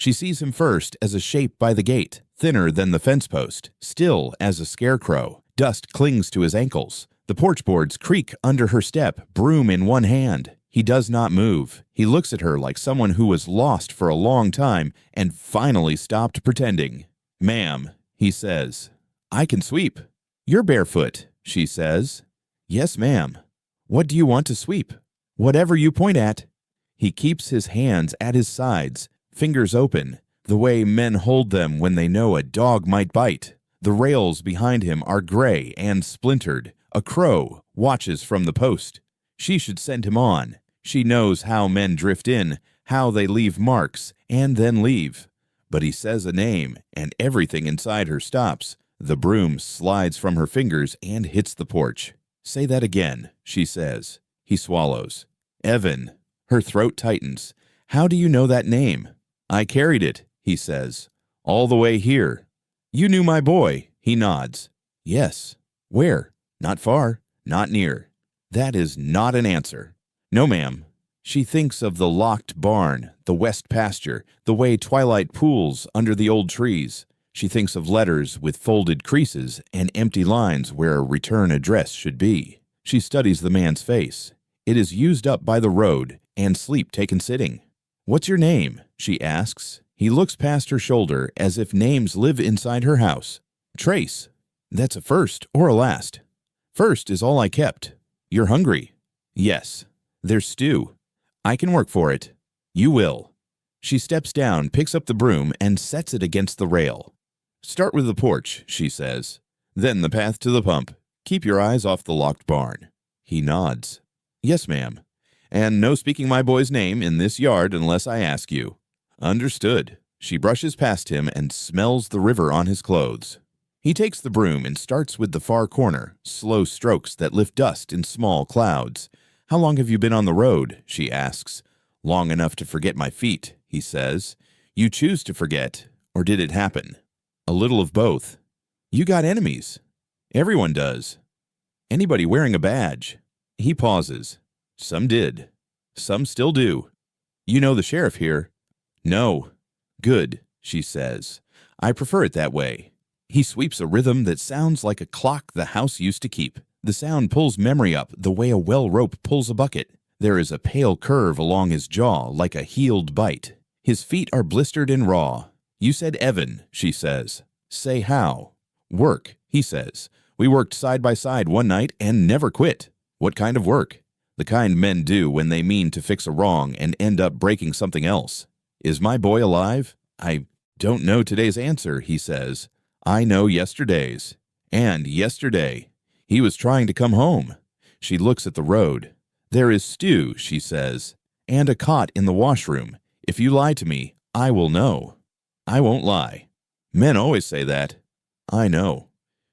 She sees him first as a shape by the gate, thinner than the fence post, still as a scarecrow. Dust clings to his ankles. The porch boards creak under her step, broom in one hand. He does not move. He looks at her like someone who was lost for a long time and finally stopped pretending. "Ma'am," he says, "I can sweep." "You're barefoot," she says. "Yes, ma'am." "What do you want to sweep?" "Whatever you point at." He keeps his hands at his sides, fingers open, the way men hold them when they know a dog might bite. The rails behind him are gray and splintered. A crow watches from the post. She should send him on. She knows how men drift in, how they leave marks, and then leave. But he says a name, and everything inside her stops. The broom slides from her fingers and hits the porch. "Say that again," she says. He swallows. "Evan." Her throat tightens. "How do you know that name?" "I carried it," he says, "all the way here." "You knew my boy?" He nods. "Yes." "Where?" "Not far, not near." That is not an answer. "No, ma'am." She thinks of the locked barn, the west pasture, the way twilight pools under the old trees. She thinks of letters with folded creases and empty lines where a return address should be. She studies the man's face. It is used up by the road and sleep taken sitting. "What's your name?" she asks. He looks past her shoulder as if names live inside her house. "Trace." "That's a first or a last?" "First is all I kept." "You're hungry?" "Yes." "There's stew." "I can work for it." "You will." She steps down, picks up the broom, and sets it against the rail. "Start with the porch," she says. "Then the path to the pump. Keep your eyes off the locked barn." He nods. "Yes, ma'am. And no speaking my boy's name in this yard unless I ask you." "Understood." She brushes past him and smells the river on his clothes. He takes the broom and starts with the far corner, slow strokes that lift dust in small clouds. "How long have you been on the road?" she asks. "Long enough to forget my feet," he says. "You choose to forget, or did it happen?" "A little of both." "You got enemies." "Everyone does." "Anybody wearing a badge?" He pauses. "Some did. Some still do." "You know the sheriff here?" "No." "Good," she says. "I prefer it that way." He sweeps a rhythm that sounds like a clock the house used to keep. The sound pulls memory up the way a well rope pulls a bucket. There is a pale curve along his jaw like a healed bite. His feet are blistered and raw. "You said Evan," she says. "Say how." "Work," he says. "We worked side by side one night and never quit." "What kind of work?" "The kind men do when they mean to fix a wrong and end up breaking something else." "Is my boy alive?" "I don't know today's answer," he says. "I know yesterday's." "And yesterday." "He was trying to come home." She looks at the road. "There is stew," she says, "and a cot in the washroom. If you lie to me, I will know." "I won't lie." "Men always say that." "I know."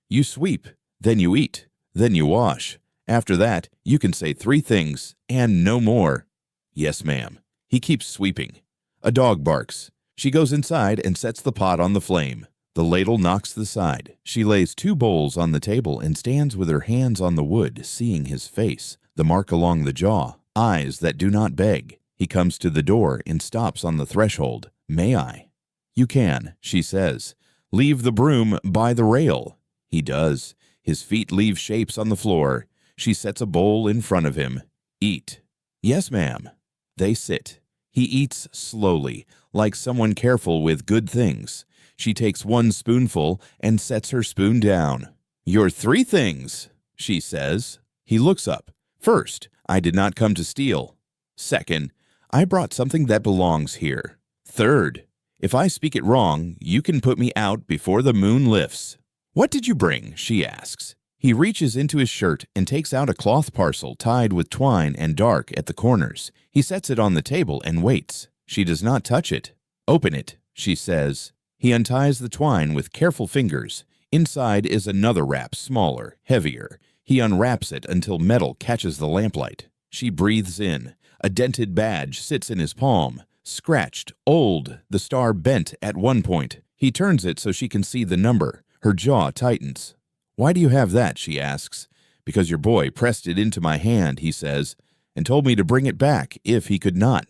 "You sweep, then you eat, then you wash. After that, you can say 3 things, and no more." "Yes, ma'am." He keeps sweeping. A dog barks. She goes inside and sets the pot on the flame. The ladle knocks the side. She lays 2 bowls on the table and stands with her hands on the wood, seeing his face, the mark along the jaw, eyes that do not beg. He comes to the door and stops on the threshold. "May I?" "You can," she says. "Leave the broom by the rail." He does. His feet leave shapes on the floor. She sets a bowl in front of him. "Eat." "Yes, ma'am." They sit. He eats slowly, like someone careful with good things. She takes 1 spoonful and sets her spoon down. "Your 3 things," she says. He looks up. "First, I did not come to steal. Second, I brought something that belongs here. Third, if I speak it wrong, you can put me out before the moon lifts." "What did you bring?" she asks. He reaches into his shirt and takes out a cloth parcel tied with twine and dark at the corners. He sets it on the table and waits. She does not touch it. "Open it," she says. He unties the twine with careful fingers. Inside is another wrap, smaller, heavier. He unwraps it until metal catches the lamplight. She breathes in. A dented badge sits in his palm. Scratched, old, the star bent at one point. He turns it so she can see the number. Her jaw tightens. "Why do you have that?" she asks. "Because your boy pressed it into my hand," he says, "and told me to bring it back if he could not."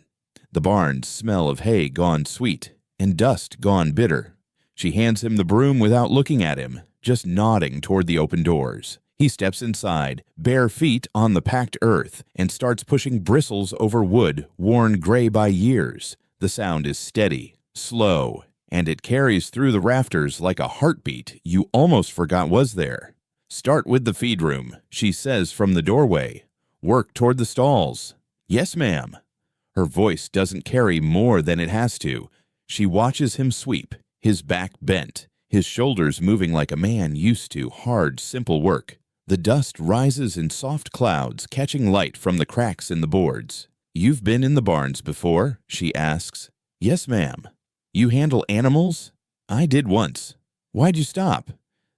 The barns smell of hay gone sweet, and dust gone bitter. She hands him the broom without looking at him, just nodding toward the open doors. He steps inside, bare feet on the packed earth, and starts pushing bristles over wood worn gray by years. The sound is steady, slow, and it carries through the rafters like a heartbeat you almost forgot was there. "Start with the feed room," she says from the doorway. "Work toward the stalls." "Yes, ma'am." Her voice doesn't carry more than it has to. She watches him sweep, his back bent, his shoulders moving like a man used to hard, simple work. The dust rises in soft clouds, catching light from the cracks in the boards. "You've been in the barns before?" she asks. "Yes, ma'am." "You handle animals?" "I did once." "Why'd you stop?"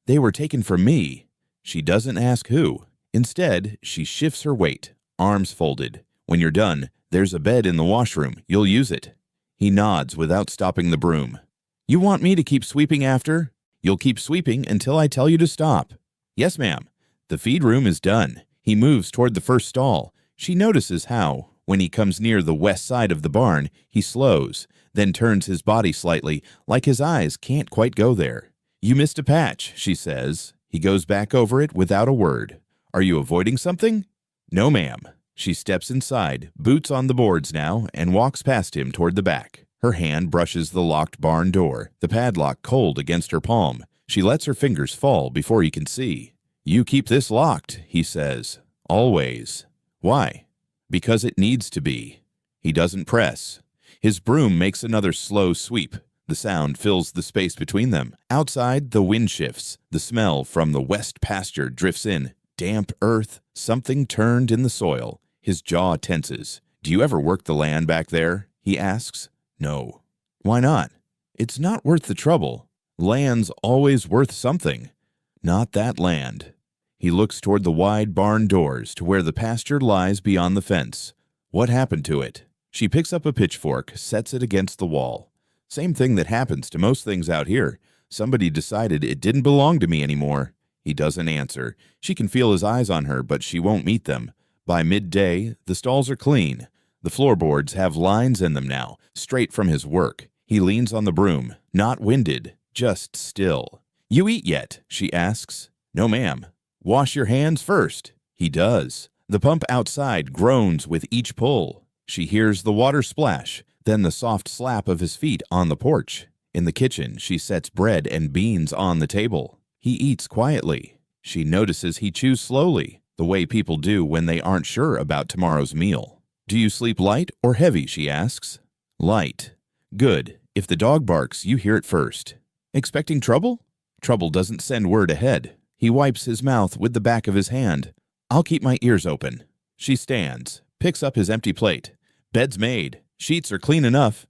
"They were taken from me." She doesn't ask who. Instead, she shifts her weight, arms folded. "When you're done, there's a bed in the washroom. You'll use it." He nods without stopping the broom. "You want me to keep sweeping after?" "You'll keep sweeping until I tell you to stop." "Yes, ma'am." The feed room is done. He moves toward the first stall. She notices how, when he comes near the west side of the barn, he slows, then turns his body slightly, like his eyes can't quite go there. "You missed a patch," she says. He goes back over it without a word. "Are you avoiding something?" "No, ma'am." She steps inside, boots on the boards now, and walks past him toward the back. Her hand brushes the locked barn door, the padlock cold against her palm. She lets her fingers fall before he can see. "You keep this locked," he says. "Always." "Why?" "Because it needs to be." He doesn't press. His broom makes another slow sweep. The sound fills the space between them. Outside, the wind shifts. The smell from the west pasture drifts in. Damp earth, something turned in the soil. His jaw tenses. "Do you ever work the land back there?" he asks. "No." "Why not?" "It's not worth the trouble. Land's always worth something." "Not that land." He looks toward the wide barn doors to where the pasture lies beyond the fence. "What happened to it?" She picks up a pitchfork, sets it against the wall. "Same thing that happens to most things out here. Somebody decided it didn't belong to me anymore." He doesn't answer. She can feel his eyes on her, but she won't meet them. By midday, the stalls are clean. The floorboards have lines in them now, straight from his work. He leans on the broom, not winded, just still. "You eat yet?" she asks. "No, ma'am." "Wash your hands first." He does. The pump outside groans with each pull. She hears the water splash, then the soft slap of his feet on the porch. In the kitchen, she sets bread and beans on the table. He eats quietly. She notices he chews slowly, the way people do when they aren't sure about tomorrow's meal. "Do you sleep light or heavy?" she asks. "Light." "Good. If the dog barks, you hear it first." "Expecting trouble?" Trouble doesn't send word ahead. He wipes his mouth with the back of his hand. "I'll keep my ears open." She stands, picks up his empty plate. "Bed's made. Sheets are clean enough."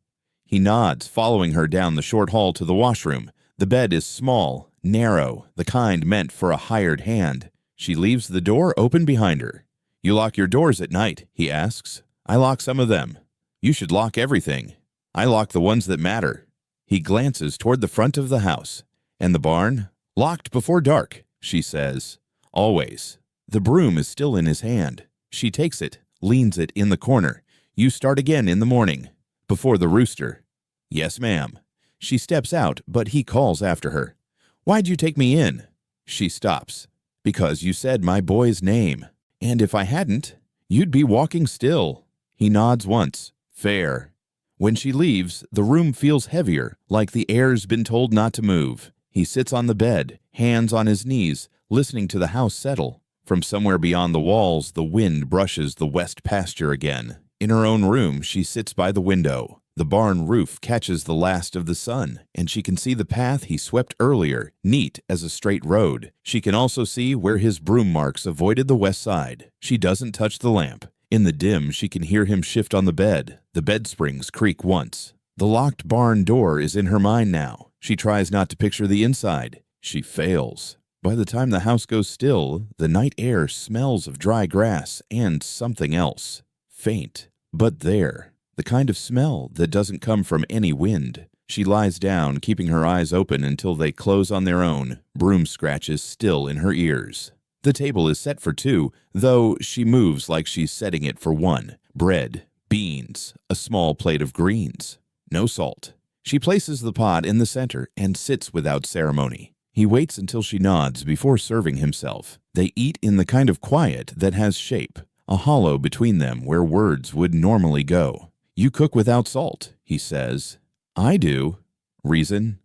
He nods, following her down the short hall to the washroom. The bed is small, narrow, the kind meant for a hired hand. She leaves the door open behind her. "You lock your doors at night?" he asks. "I lock some of them." "You should lock everything." "I lock the ones that matter." He glances toward the front of the house. "And the barn?" "Locked before dark," she says. "Always." The broom is still in his hand. She takes it, leans it in the corner. "You start again in the morning." "Before the rooster." "Yes, ma'am." She steps out, but he calls after her. "Why'd you take me in?" She stops. "Because you said my boy's name. And if I hadn't, you'd be walking still." He nods once. "Fair." When she leaves, the room feels heavier, like the air's been told not to move. He sits on the bed, hands on his knees, listening to the house settle. From somewhere beyond the walls, the wind brushes the west pasture again. In her own room, she sits by the window. The barn roof catches the last of the sun, and she can see the path he swept earlier, neat as a straight road. She can also see where his broom marks avoided the west side. She doesn't touch the lamp. In the dim, she can hear him shift on the bed. The bed springs creak once. The locked barn door is in her mind now. She tries not to picture the inside. She fails. By the time the house goes still, the night air smells of dry grass and something else. Faint, but there. The kind of smell that doesn't come from any wind. She lies down, keeping her eyes open until they close on their own, broom scratches still in her ears. The table is set for two, though she moves like she's setting it for one. Bread, beans, a small plate of greens. No salt. She places the pot in the center and sits without ceremony. He waits until she nods before serving himself. They eat in the kind of quiet that has shape, a hollow between them where words would normally go. "You cook without salt," he says. "I do." "Reason?"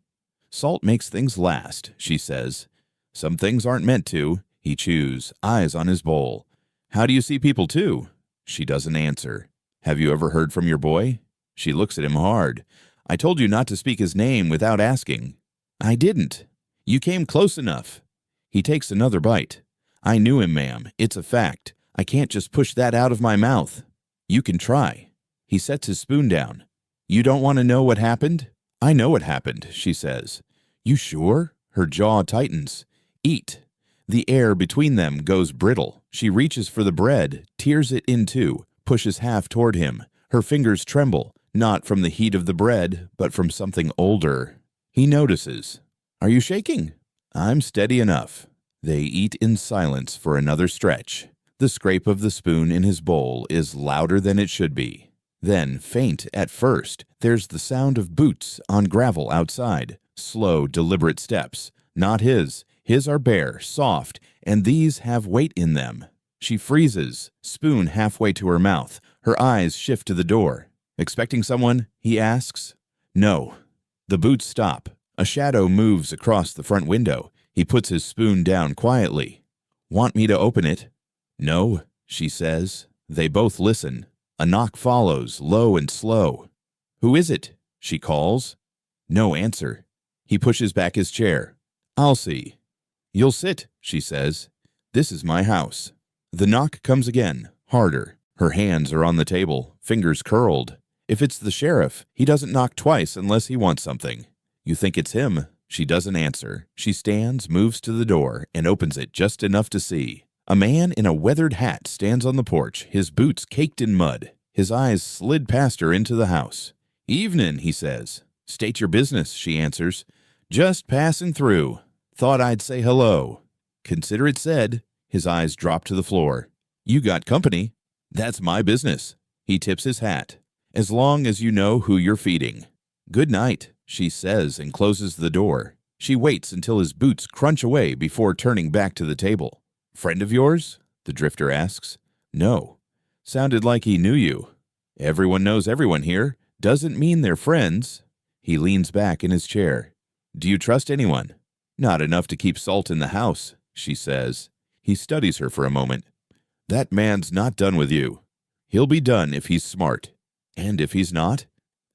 "Salt makes things last," she says. "Some things aren't meant to," he chews, eyes on his bowl. "How do you see people too?" She doesn't answer. "Have you ever heard from your boy?" She looks at him hard. "I told you not to speak his name without asking." "I didn't." "You came close enough." He takes another bite. "I knew him, ma'am. It's a fact. I can't just push that out of my mouth." "You can try." He sets his spoon down. "You don't want to know what happened?" "I know what happened," she says. "You sure?" Her jaw tightens. "Eat." The air between them goes brittle. She reaches for the bread, tears it in two, pushes half toward him. Her fingers tremble, not from the heat of the bread, but from something older. He notices. "Are you shaking?" "I'm steady enough." They eat in silence for another stretch. The scrape of the spoon in his bowl is louder than it should be. Then, faint at first, there's the sound of boots on gravel outside. Slow, deliberate steps. Not his. His are bare, soft, and these have weight in them. She freezes, spoon halfway to her mouth. Her eyes shift to the door. "Expecting someone?" he asks. "No." The boots stop. A shadow moves across the front window. He puts his spoon down quietly. "Want me to open it?" "No," she says. They both listen. A knock follows, low and slow. "Who is it?" she calls. No answer. He pushes back his chair. "I'll see." "You'll sit," she says. "This is my house." The knock comes again, harder. Her hands are on the table, fingers curled. If it's the sheriff, he doesn't knock twice unless he wants something. "You think it's him?" She doesn't answer. She stands, moves to the door, and opens it just enough to see. A man in a weathered hat stands on the porch, his boots caked in mud. His eyes slid past her into the house. "Evenin'," he says. "State your business," she answers. "Just passing through. Thought I'd say hello." "Consider it said." His eyes drop to the floor. "You got company." "That's my business." He tips his hat. "As long as you know who you're feeding." "Good night," she says and closes the door. She waits until his boots crunch away before turning back to the table. "Friend of yours?" the drifter asks. "No." "Sounded like he knew you." "Everyone knows everyone here. Doesn't mean they're friends." He leans back in his chair. "Do you trust anyone?" "Not enough to keep salt in the house," she says. He studies her for a moment. "That man's not done with you. He'll be done if he's smart. And if he's not,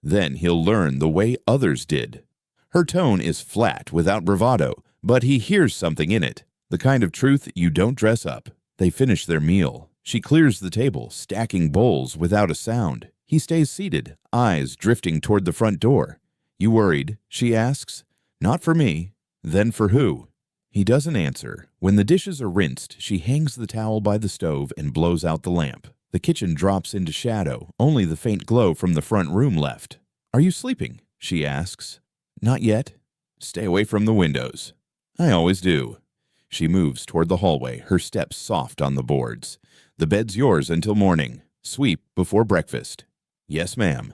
then he'll learn the way others did." Her tone is flat, without bravado, but he hears something in it. The kind of truth you don't dress up. They finish their meal. She clears the table, stacking bowls without a sound. He stays seated, eyes drifting toward the front door. "You worried?" she asks. "Not for me." "Then for who?" He doesn't answer. When the dishes are rinsed, she hangs the towel by the stove and blows out the lamp. The kitchen drops into shadow, only the faint glow from the front room left. "Are you sleeping?" she asks. "Not yet." "Stay away from the windows." "I always do." She moves toward the hallway, her steps soft on the boards. "The bed's yours until morning. Sweep before breakfast." "Yes, ma'am."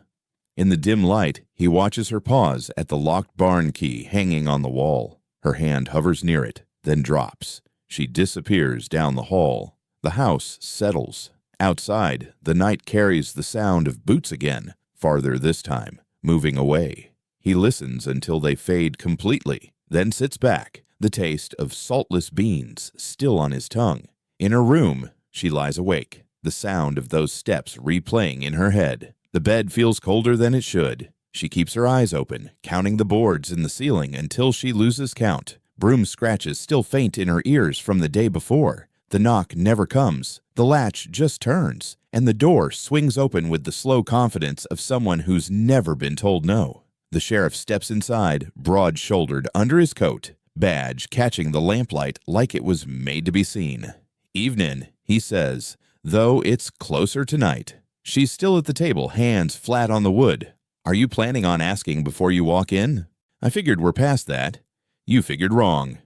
In the dim light, he watches her pause at the locked barn key hanging on the wall. Her hand hovers near it, then drops. She disappears down the hall. The house settles. Outside, the night carries the sound of boots again, farther this time, moving away. He listens until they fade completely, then sits back, the taste of saltless beans still on his tongue. In her room, she lies awake, the sound of those steps replaying in her head. The bed feels colder than it should. She keeps her eyes open, counting the boards in the ceiling until she loses count. Broom scratches still faint in her ears from the day before. The knock never comes. The latch just turns, and the door swings open with the slow confidence of someone who's never been told no. The sheriff steps inside, broad-shouldered under his coat, badge catching the lamplight like it was made to be seen. "Evenin'," he says, though it's closer tonight. She's still at the table, hands flat on the wood. "Are you planning on asking before you walk in?" "I figured we're past that." "You figured wrong."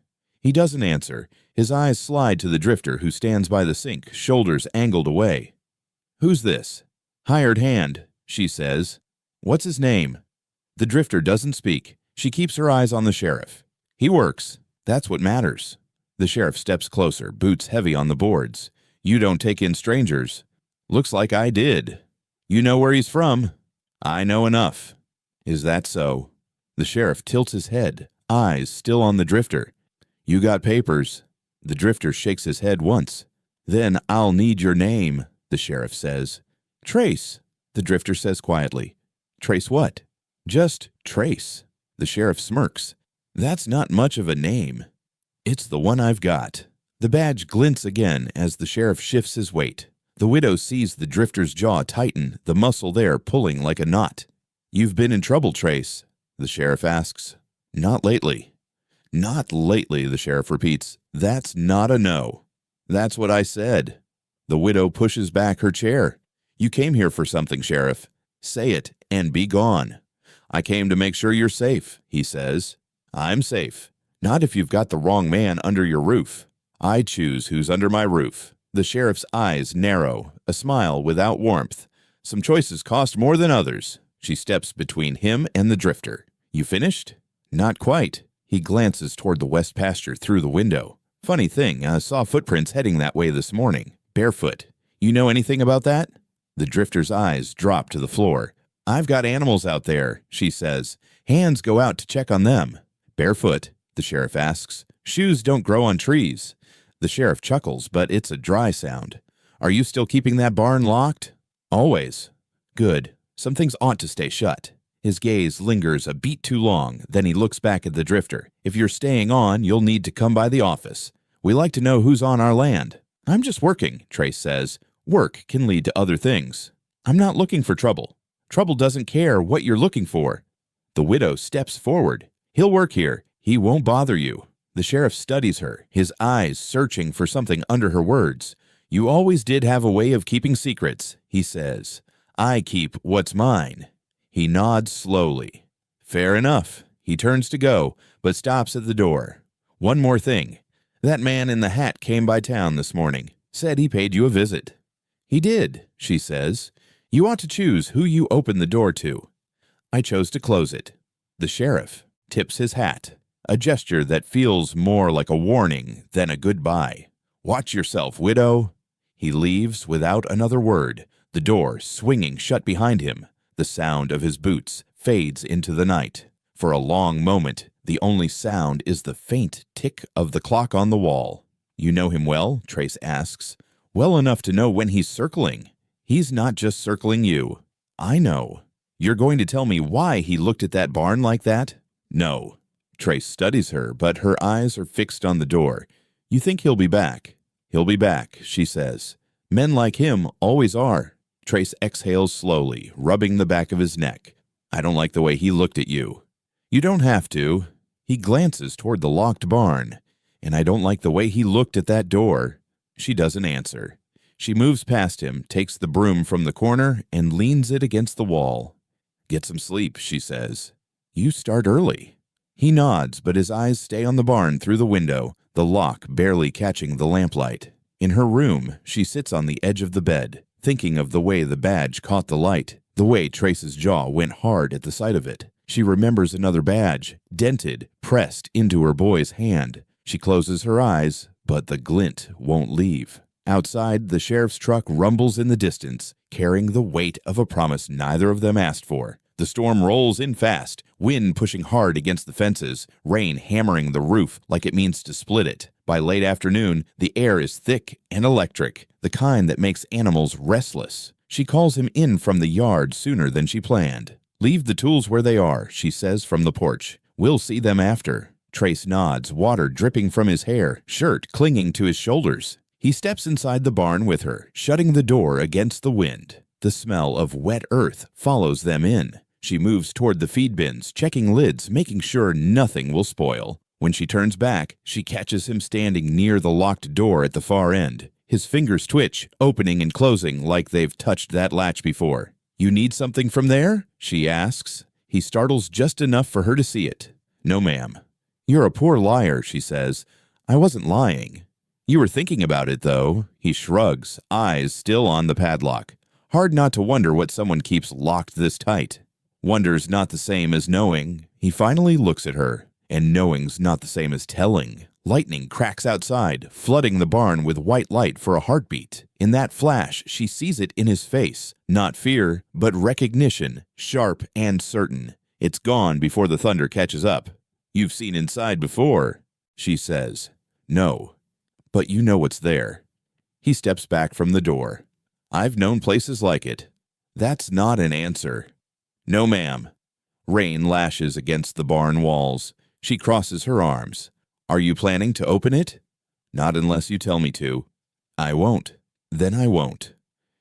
He doesn't answer. His eyes slide to the drifter who stands by the sink, shoulders angled away. "Who's this?" "Hired hand," she says. "What's his name?" The drifter doesn't speak. She keeps her eyes on the sheriff. He works. That's what matters. The sheriff steps closer, boots heavy on the boards. You don't take in strangers. Looks like I did. You know where he's from. I know enough. Is that so? The sheriff tilts his head, eyes still on the drifter. You got papers. The drifter shakes his head once. Then I'll need your name, the sheriff says. Trace, the drifter says quietly. Trace what? Just Trace. The sheriff smirks. That's not much of a name. It's the one I've got. The badge glints again as the sheriff shifts his weight. The widow sees the drifter's jaw tighten, the muscle there pulling like a knot. You've been in trouble, Trace, the sheriff asks. Not lately. Not lately, the sheriff repeats. That's not a no. That's what I said. The widow pushes back her chair. You came here for something, Sheriff. Say it and be gone. I came to make sure you're safe, he says. I'm safe. Not if you've got the wrong man under your roof. I choose who's under my roof. The sheriff's eyes narrow, a smile without warmth. Some choices cost more than others. She steps between him and the drifter. You finished? Not quite. He glances toward the west pasture through the window. Funny thing, I saw footprints heading that way this morning. Barefoot. You know anything about that? The drifter's eyes drop to the floor. I've got animals out there, she says. Hands go out to check on them. Barefoot, the sheriff asks. Shoes don't grow on trees. The sheriff chuckles, but it's a dry sound. Are you still keeping that barn locked? Always. Good. Some things ought to stay shut. His gaze lingers a beat too long, then he looks back at the drifter. If you're staying on, you'll need to come by the office. We like to know who's on our land. I'm just working, Trace says. Work can lead to other things. I'm not looking for trouble. Trouble doesn't care what you're looking for. The widow steps forward. He'll work here. He won't bother you. The sheriff studies her, his eyes searching for something under her words. You always did have a way of keeping secrets, he says. I keep what's mine. He nods slowly. Fair enough. He turns to go, but stops at the door. One more thing. That man in the hat came by town this morning. Said he paid you a visit. He did, she says. You ought to choose who you open the door to. I chose to close it. The sheriff tips his hat, a gesture that feels more like a warning than a goodbye. Watch yourself, widow. He leaves without another word, the door swinging shut behind him. The sound of his boots fades into the night. For a long moment, the only sound is the faint tick of the clock on the wall. You know him well? Trace asks. Well enough to know when he's circling. He's not just circling you. I know. You're going to tell me why he looked at that barn like that? No. Trace studies her, but her eyes are fixed on the door. You think he'll be back? He'll be back, she says. Men like him always are. Trace exhales slowly, rubbing the back of his neck. I don't like the way he looked at you. You don't have to. He glances toward the locked barn. And I don't like the way he looked at that door. She doesn't answer. She moves past him, takes the broom from the corner, and leans it against the wall. Get some sleep, she says. You start early. He nods, but his eyes stay on the barn through the window, the lock barely catching the lamplight. In her room, she sits on the edge of the bed, thinking of the way the badge caught the light, the way Trace's jaw went hard at the sight of it. She remembers another badge, dented, pressed into her boy's hand. She closes her eyes, but the glint won't leave. Outside, the sheriff's truck rumbles in the distance, carrying the weight of a promise neither of them asked for. The storm rolls in fast, wind pushing hard against the fences, rain hammering the roof like it means to split it. By late afternoon, the air is thick and electric, the kind that makes animals restless. She calls him in from the yard sooner than she planned. Leave the tools where they are, she says from the porch. We'll see them after. Trace nods, water dripping from his hair, shirt clinging to his shoulders. He steps inside the barn with her, shutting the door against the wind. The smell of wet earth follows them in. She moves toward the feed bins, checking lids, making sure nothing will spoil. When she turns back, she catches him standing near the locked door at the far end. His fingers twitch, opening and closing like they've touched that latch before. You need something from there? She asks. He startles just enough for her to see it. No, ma'am. You're a poor liar, she says. I wasn't lying. You were thinking about it, though. He shrugs, eyes still on the padlock. Hard not to wonder what someone keeps locked this tight. Wonder's not the same as knowing. He finally looks at her, and knowing's not the same as telling. Lightning cracks outside, flooding the barn with white light for a heartbeat. In that flash, she sees it in his face. Not fear, but recognition, sharp and certain. It's gone before the thunder catches up. "You've seen inside before," she says. "No, but you know what's there." He steps back from the door. "I've known places like it." That's not an answer. "No, ma'am." Rain lashes against the barn walls. She crosses her arms. "Are you planning to open it?" "Not unless you tell me to." "I won't." "Then I won't."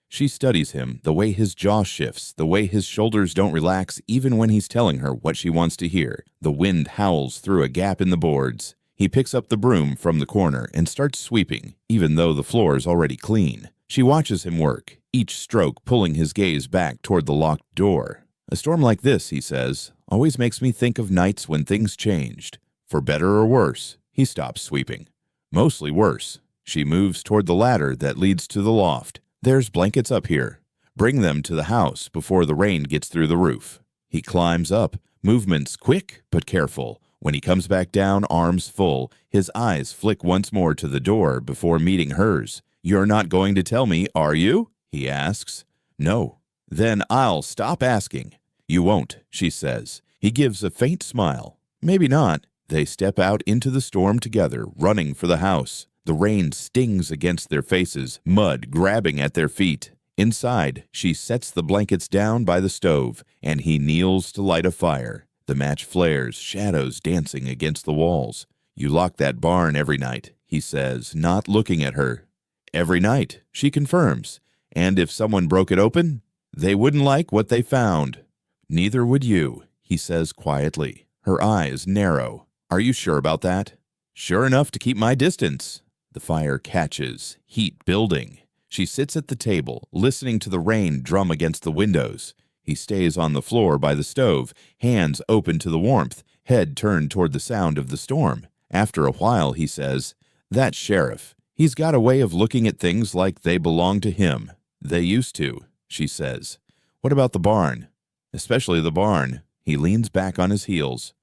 She studies him, the way his jaw shifts, the way his shoulders don't relax even when he's telling her what she wants to hear. The wind howls through a gap in the boards. He picks up the broom from the corner and starts sweeping, even though the floor's already clean. She watches him work, each stroke pulling his gaze back toward the locked door. "A storm like this," he says, "always makes me think of nights when things changed. For better or worse." He stops sweeping. "Mostly worse." She moves toward the ladder that leads to the loft. "There's blankets up here. Bring them to the house before the rain gets through the roof." He climbs up, movements quick but careful. When he comes back down, arms full, his eyes flick once more to the door before meeting hers. "You're not going to tell me, are you?" he asks. "No." "Then I'll stop asking." "You won't," she says. He gives a faint smile. "Maybe not." They step out into the storm together, running for the house. The rain stings against their faces, mud grabbing at their feet. Inside, she sets the blankets down by the stove, and he kneels to light a fire. The match flares, shadows dancing against the walls. "You lock that barn every night," he says, not looking at her. "Every night," she confirms. "And if someone broke it open, they wouldn't like what they found." "Neither would you," he says quietly. Her eyes narrow. "Are you sure about that?" "Sure enough to keep my distance." The fire catches, heat building. She sits at the table, listening to the rain drum against the windows. He stays on the floor by the stove, hands open to the warmth, head turned toward the sound of the storm. After a while, he says, "That sheriff, he's got a way of looking at things like they belong to him." "They used to," she says. "What about the barn?" "Especially the barn." He leans back on his heels.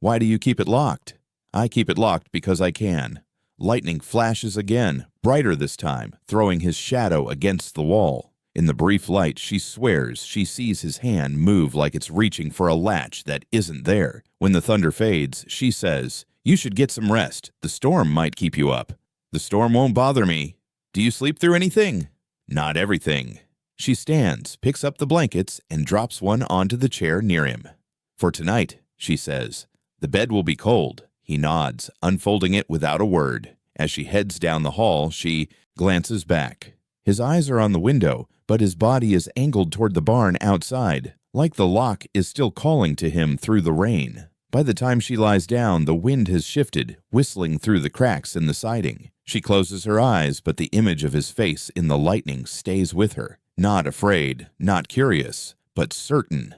"Why do you keep it locked?" "I keep it locked because I can." Lightning flashes again, brighter this time, throwing his shadow against the wall. In the brief light, she swears she sees his hand move like it's reaching for a latch that isn't there. When the thunder fades, she says, "You should get some rest. The storm might keep you up." "The storm won't bother me." "Do you sleep through anything?" "Not everything." She stands, picks up the blankets, and drops one onto the chair near him. "For tonight," she says. "The bed will be cold." He nods, unfolding it without a word. As she heads down the hall, she glances back. His eyes are on the window, but his body is angled toward the barn outside, like the lock is still calling to him through the rain. By the time she lies down, the wind has shifted, whistling through the cracks in the siding. She closes her eyes, but the image of his face in the lightning stays with her. Not afraid, not curious, but certain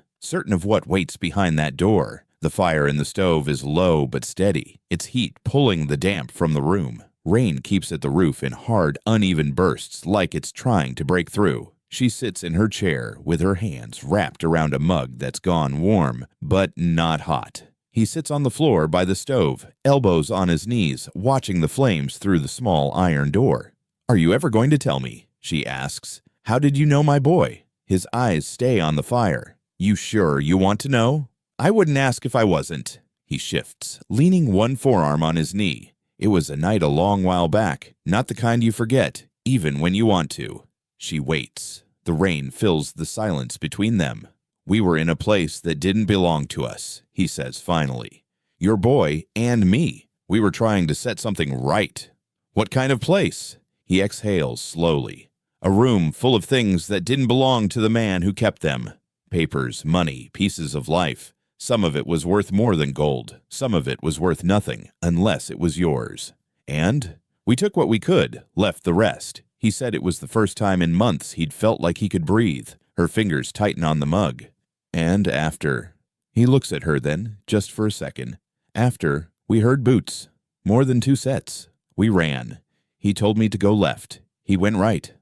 of what waits behind that door. The fire in the stove is low but steady, its heat pulling the damp from the room. Rain keeps at the roof in hard, uneven bursts like it's trying to break through. She sits in her chair with her hands wrapped around a mug that's gone warm, but not hot. He sits on the floor by the stove, elbows on his knees, watching the flames through the small iron door. "Are you ever going to tell me?" she asks. "How did you know my boy?" His eyes stay on the fire. "You sure you want to know?" "I wouldn't ask if I wasn't." He shifts, leaning one forearm on his knee. "It was a night a long while back, not the kind you forget, even when you want to." She waits. The rain fills the silence between them. "We were in a place that didn't belong to us," he says finally. "Your boy and me. We were trying to set something right." "What kind of place?" He exhales slowly. "A room full of things that didn't belong to the man who kept them. Papers, money, pieces of life. Some of it was worth more than gold. Some of it was worth nothing, unless it was yours. And we took what we could, left the rest." He said it was the first time in months he'd felt like he could breathe. Her fingers tighten on the mug. "And after." He looks at her then, just for a second. "After, we heard boots. More than 2 sets. We ran. He told me to go left. He went right."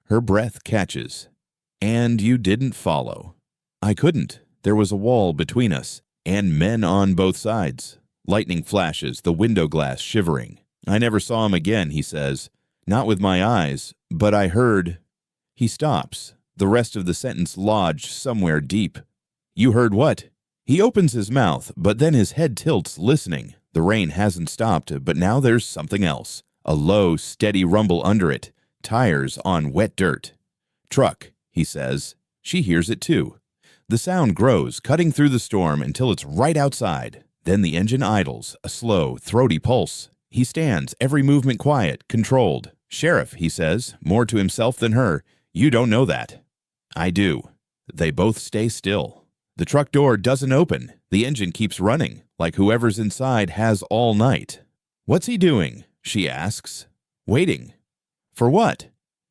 Her breath catches. "And you didn't follow." "I couldn't." There was a wall between us, and men on both sides. Lightning flashes, the window glass shivering. I never saw him again, he says. Not with my eyes, but I heard. He stops, the rest of the sentence lodged somewhere deep. You heard what? He opens his mouth, but then his head tilts, listening. The rain hasn't stopped, but now there's something else. A low, steady rumble under it. Tires on wet dirt. Truck, he says. She hears it too. The sound grows, cutting through the storm until it's right outside. Then the engine idles, a slow, throaty pulse. He stands, every movement quiet, controlled. Sheriff, he says, more to himself than her. You don't know that. I do. They both stay still. The truck door doesn't open. The engine keeps running, like whoever's inside has all night. What's he doing? She asks. Waiting. For what?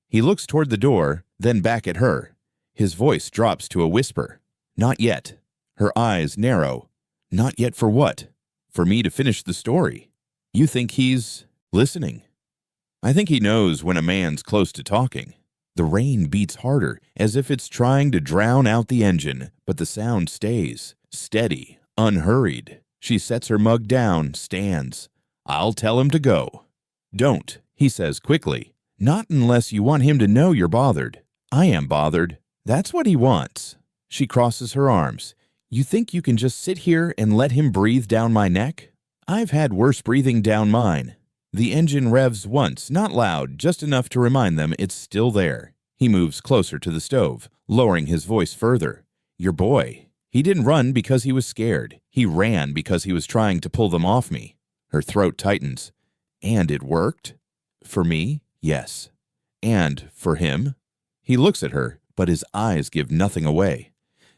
He looks toward the door, then back at her. His voice drops to a whisper. Not yet. Her eyes narrow. Not yet for what? For me to finish the story. You think he's listening? I think he knows when a man's close to talking. The rain beats harder, as if it's trying to drown out the engine, but the sound stays, steady, unhurried. She sets her mug down, stands. I'll tell him to go. Don't, he says quickly. Not unless you want him to know you're bothered. I am bothered. That's what he wants. She crosses her arms. You think you can just sit here and let him breathe down my neck? I've had worse breathing down mine. The engine revs once, not loud, just enough to remind them it's still there. He moves closer to the stove, lowering his voice further. Your boy. He didn't run because he was scared. He ran because he was trying to pull them off me. Her throat tightens. And it worked? For me, yes. And for him? He looks at her, but his eyes give nothing away.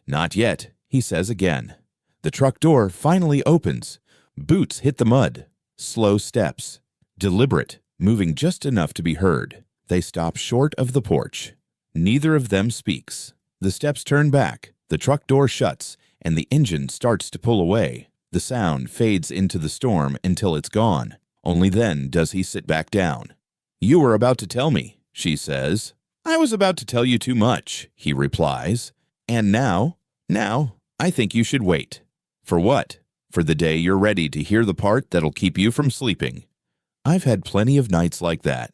Not yet, he says again. The truck door finally opens. Boots hit the mud. Slow steps. Deliberate, moving just enough to be heard. They stop short of the porch. Neither of them speaks. The steps turn back, the truck door shuts, and the engine starts to pull away. The sound fades into the storm until it's gone. Only then does he sit back down. You were about to tell me, she says. I was about to tell you too much, he replies. And now, I think you should wait. For what? For the day you're ready to hear the part that'll keep you from sleeping. I've had plenty of nights like that.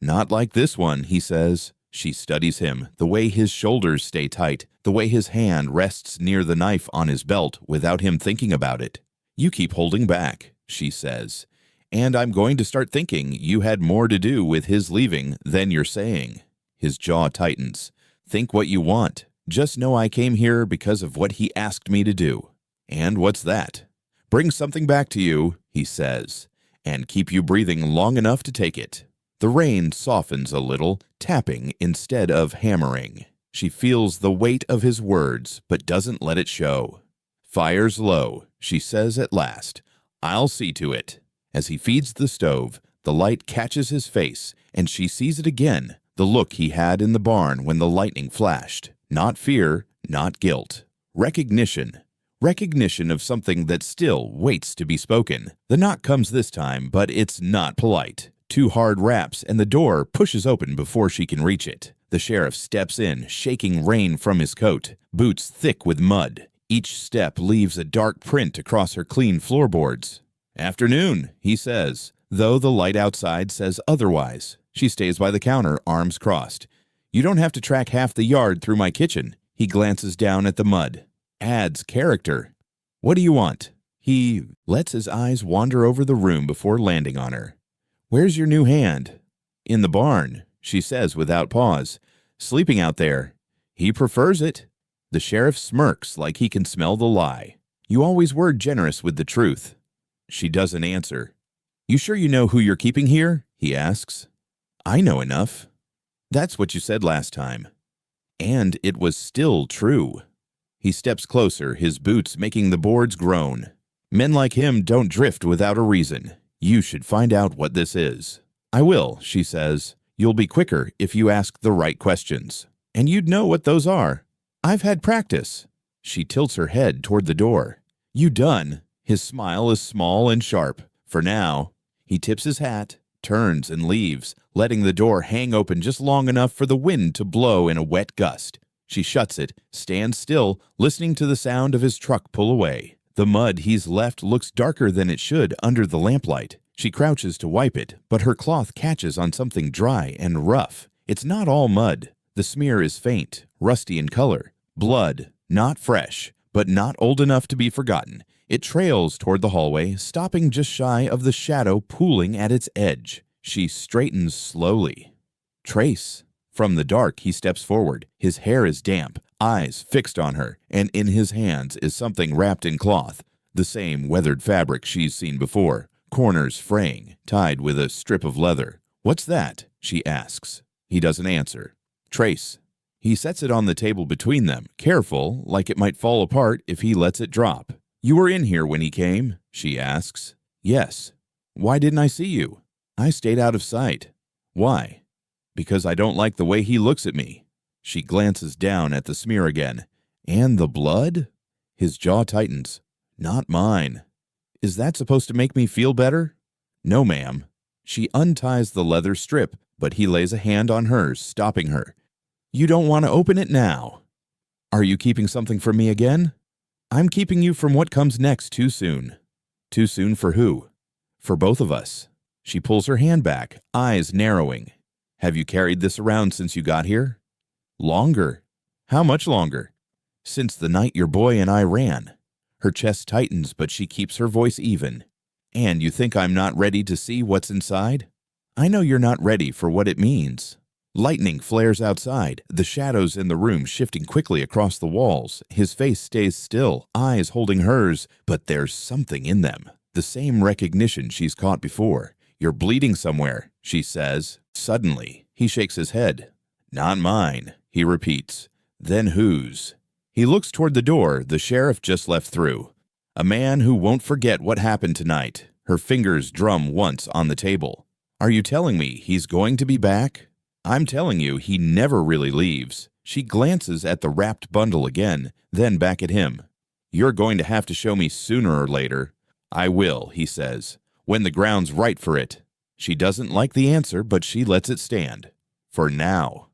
Not like this one, he says. She studies him, the way his shoulders stay tight, the way his hand rests near the knife on his belt without him thinking about it. You keep holding back, she says. And I'm going to start thinking you had more to do with his leaving than you're saying. His jaw tightens. Think what you want. Just know I came here because of what he asked me to do. And what's that? Bring something back to you, he says, and keep you breathing long enough to take it. The rain softens a little, tapping instead of hammering. She feels the weight of his words, but doesn't let it show. Fire's low, she says at last. I'll see to it. As he feeds the stove, the light catches his face, and she sees it again, the look he had in the barn when the lightning flashed. Not fear, not guilt. Recognition. Recognition of something that still waits to be spoken. The knock comes this time, but it's not polite. 2 hard raps, and the door pushes open before she can reach it. The sheriff steps in, shaking rain from his coat, boots thick with mud. Each step leaves a dark print across her clean floorboards. Afternoon, he says, though the light outside says otherwise. She stays by the counter, arms crossed. You don't have to track half the yard through my kitchen. He glances down at the mud. Adds character. What do you want? He lets his eyes wander over the room before landing on her. Where's your new hand? In the barn, she says without pause. Sleeping out there. He prefers it. The sheriff smirks like he can smell the lie. You always were generous with the truth. She doesn't answer. You sure you know who you're keeping here? He asks. I know enough. That's what you said last time. And it was still true. He steps closer, his boots making the boards groan. Men like him don't drift without a reason. You should find out what this is. I will, she says. You'll be quicker if you ask the right questions. And you'd know what those are. I've had practice. She tilts her head toward the door. You done? His smile is small and sharp. For now. He tips his hat, turns and leaves, letting the door hang open just long enough for the wind to blow in a wet gust. She shuts it, stands still, listening to the sound of his truck pull away. The mud he's left looks darker than it should under the lamplight. She crouches to wipe it, but her cloth catches on something dry and rough. It's not all mud. The smear is faint, rusty in color. Blood, not fresh, but not old enough to be forgotten. It trails toward the hallway, stopping just shy of the shadow pooling at its edge. She straightens slowly. Trace. From the dark, he steps forward. His hair is damp, eyes fixed on her, and in his hands is something wrapped in cloth, the same weathered fabric she's seen before, corners fraying, tied with a strip of leather. "What's that?" she asks. He doesn't answer. Trace. He sets it on the table between them, careful, like it might fall apart if he lets it drop. "You were in here when he came?" she asks. "Yes." "Why didn't I see you?" "I stayed out of sight." "Why?" "Because I don't like the way he looks at me." She glances down at the smear again. "And the blood?" His jaw tightens. "Not mine." "Is that supposed to make me feel better?" "No, ma'am." She unties the leather strip, but he lays a hand on hers, stopping her. "You don't want to open it now." "Are you keeping something from me again?" "I'm keeping you from what comes next too soon." "Too soon for who?" "For both of us." She pulls her hand back, eyes narrowing. "Have you carried this around since you got here?" "Longer." "How much longer?" "Since the night your boy and I ran." Her chest tightens, but she keeps her voice even. "And you think I'm not ready to see what's inside?" "I know you're not ready for what it means." Lightning flares outside, the shadows in the room shifting quickly across the walls. His face stays still, eyes holding hers, but there's something in them. The same recognition she's caught before. "You're bleeding somewhere," she says. Suddenly, he shakes his head. "Not mine," he repeats. "Then whose?" He looks toward the door the sheriff just left through. "A man who won't forget what happened tonight." Her fingers drum once on the table. "Are you telling me he's going to be back?" "I'm telling you he never really leaves." She glances at the wrapped bundle again, then back at him. "You're going to have to show me sooner or later." "I will," he says, "when the ground's right for it." She doesn't like the answer, but she lets it stand. "For now."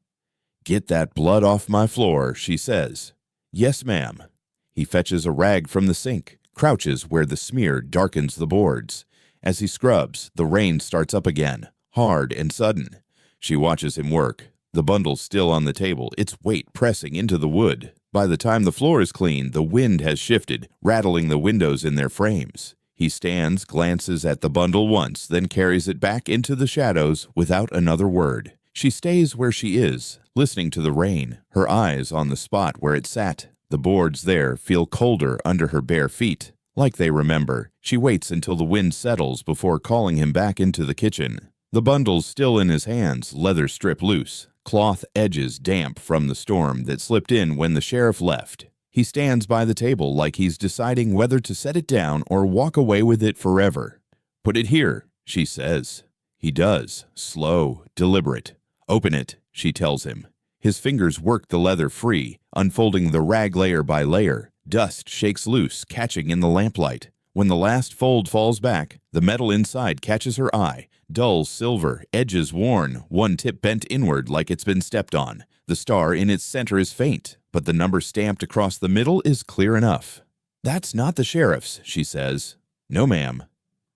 "Get that blood off my floor," she says. "Yes, ma'am." He fetches a rag from the sink, crouches where the smear darkens the boards. As he scrubs, the rain starts up again, hard and sudden. She watches him work. The bundle's still on the table, its weight pressing into the wood. By the time the floor is clean, the wind has shifted, rattling the windows in their frames. He stands, glances at the bundle once, then carries it back into the shadows without another word. She stays where she is, listening to the rain, her eyes on the spot where it sat. The boards there feel colder under her bare feet. Like they remember, she waits until the wind settles before calling him back into the kitchen. The bundle's still in his hands, leather strip loose, cloth edges damp from the storm that slipped in when the sheriff left. He stands by the table like he's deciding whether to set it down or walk away with it forever. "Put it here," she says. He does, slow, deliberate. "Open it," she tells him. His fingers work the leather free, unfolding the rag layer by layer. Dust shakes loose, catching in the lamplight. When the last fold falls back, the metal inside catches her eye. Dull silver, edges worn, one tip bent inward like it's been stepped on. The star in its center is faint, but the number stamped across the middle is clear enough. "That's not the sheriff's," she says. "No, ma'am."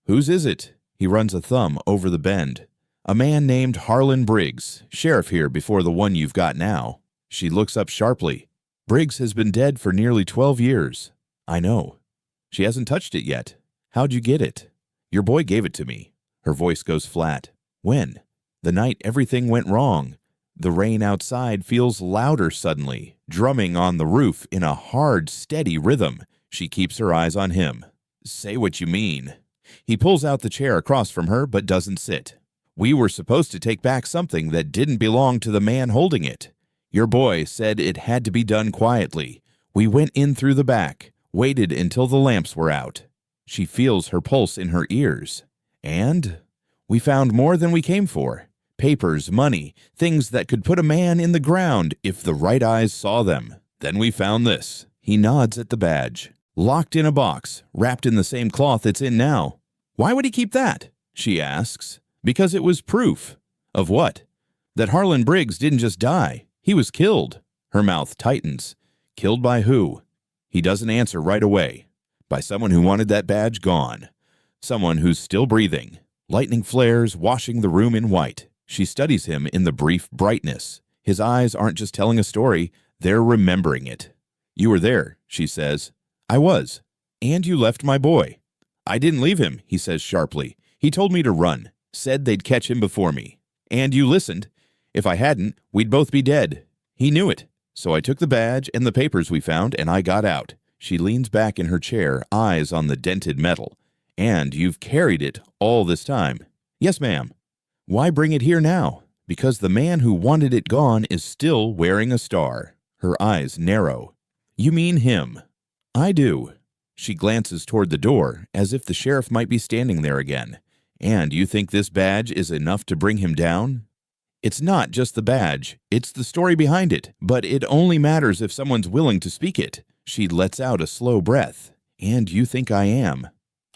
"Whose is it?" He runs a thumb over the bend. "A man named Harlan Briggs, sheriff here before the one you've got now." She looks up sharply. "Briggs has been dead for nearly 12 years. "I know." "She hasn't touched it yet." "How'd you get it?" "Your boy gave it to me." Her voice goes flat. "When?" "The night everything went wrong." The rain outside feels louder suddenly, drumming on the roof in a hard, steady rhythm. She keeps her eyes on him. "Say what you mean." He pulls out the chair across from her but doesn't sit. "We were supposed to take back something that didn't belong to the man holding it. Your boy said it had to be done quietly. We went in through the back, waited until the lamps were out." She feels her pulse in her ears. "And we found more than we came for. Papers, money, things that could put a man in the ground if the right eyes saw them. Then we found this." He nods at the badge. "Locked in a box, wrapped in the same cloth it's in now." "Why would he keep that?" she asks. "Because it was proof." "Of what?" "That Harlan Briggs didn't just die. He was killed." Her mouth tightens. Killed by who? He doesn't answer right away. By someone who wanted that badge gone. Someone who's still breathing. Lightning flares, washing the room in white. She studies him in the brief brightness. His eyes aren't just telling a story, they're remembering it. You were there, she says. I was. And you left my boy. I didn't leave him, he says sharply. He told me to run. Said they'd catch him before me. And you listened. If I hadn't, we'd both be dead. He knew it. So I took the badge and the papers we found, and I got out. She leans back in her chair, eyes on the dented metal. And you've carried it all this time. Yes, ma'am. Why bring it here now? Because the man who wanted it gone is still wearing a star. Her eyes narrow. You mean him? I do. She glances toward the door, as if the sheriff might be standing there again. And you think this badge is enough to bring him down? It's not just the badge, it's the story behind it, but it only matters if someone's willing to speak it. She lets out a slow breath. And you think I am.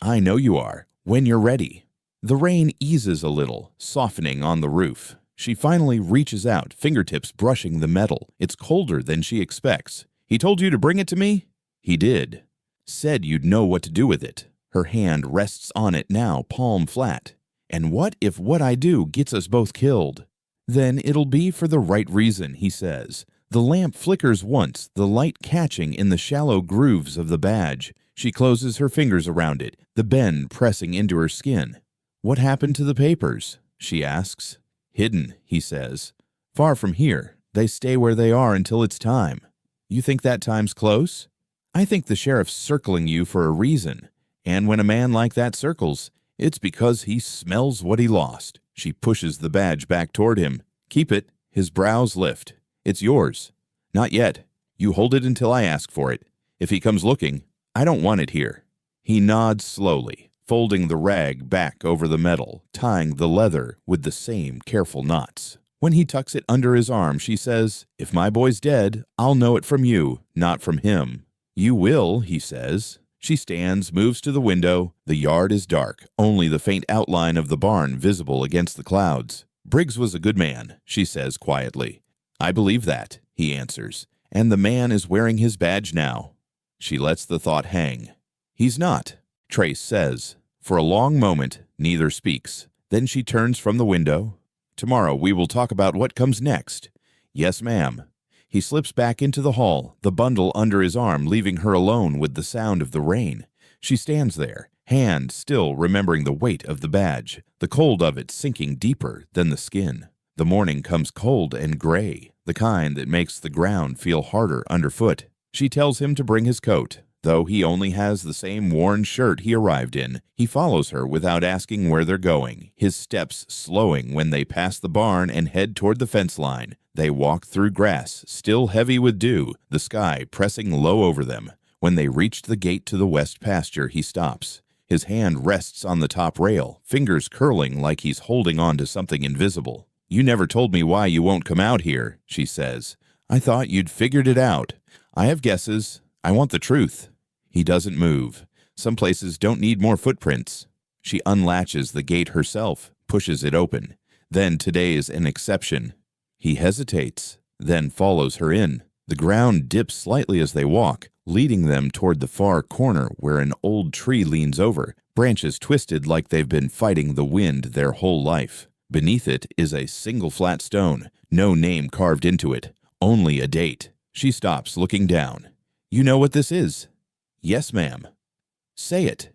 I know you are, when you're ready. The rain eases a little, softening on the roof. She finally reaches out, fingertips brushing the metal. It's colder than she expects. He told you to bring it to me? He did. Said you'd know what to do with it. Her hand rests on it now, palm flat. And what if what I do gets us both killed? Then it'll be for the right reason, he says. The lamp flickers once, the light catching in the shallow grooves of the badge. She closes her fingers around it, the bend pressing into her skin. What happened to the papers? She asks. Hidden, he says. Far from here. They stay where they are until it's time. You think that time's close? I think the sheriff's circling you for a reason. And when a man like that circles, it's because he smells what he lost. She pushes the badge back toward him. Keep it. His brows lift. It's yours. Not yet. You hold it until I ask for it. If he comes looking, I don't want it here. He nods slowly, folding the rag back over the metal, tying the leather with the same careful knots. When he tucks it under his arm, she says, If my boy's dead, I'll know it from you, not from him. You will, he says. She stands, moves to the window. The yard is dark, only the faint outline of the barn visible against the clouds. Briggs was a good man, she says quietly. I believe that, he answers, and the man is wearing his badge now. She lets the thought hang. He's not, Trace says. For a long moment, neither speaks. Then she turns from the window. Tomorrow we will talk about what comes next. Yes, ma'am. He slips back into the hall, the bundle under his arm, leaving her alone with the sound of the rain. She stands there, hand still remembering the weight of the badge, the cold of it sinking deeper than the skin. The morning comes cold and gray, the kind that makes the ground feel harder underfoot. She tells him to bring his coat. Though he only has the same worn shirt he arrived in, he follows her without asking where they're going, his steps slowing when they pass the barn and head toward the fence line. They walk through grass, still heavy with dew, the sky pressing low over them. When they reach the gate to the west pasture, he stops. His hand rests on the top rail, fingers curling like he's holding on to something invisible. You never told me why you won't come out here, she says. I thought you'd figured it out. I have guesses. I want the truth. He doesn't move. Some places don't need more footprints. She unlatches the gate herself, pushes it open. Then today's an exception. He hesitates, then follows her in. The ground dips slightly as they walk, leading them toward the far corner where an old tree leans over, branches twisted like they've been fighting the wind their whole life. Beneath it is a single flat stone, no name carved into it, only a date. She stops, looking down. You know what this is? Yes, ma'am. Say it.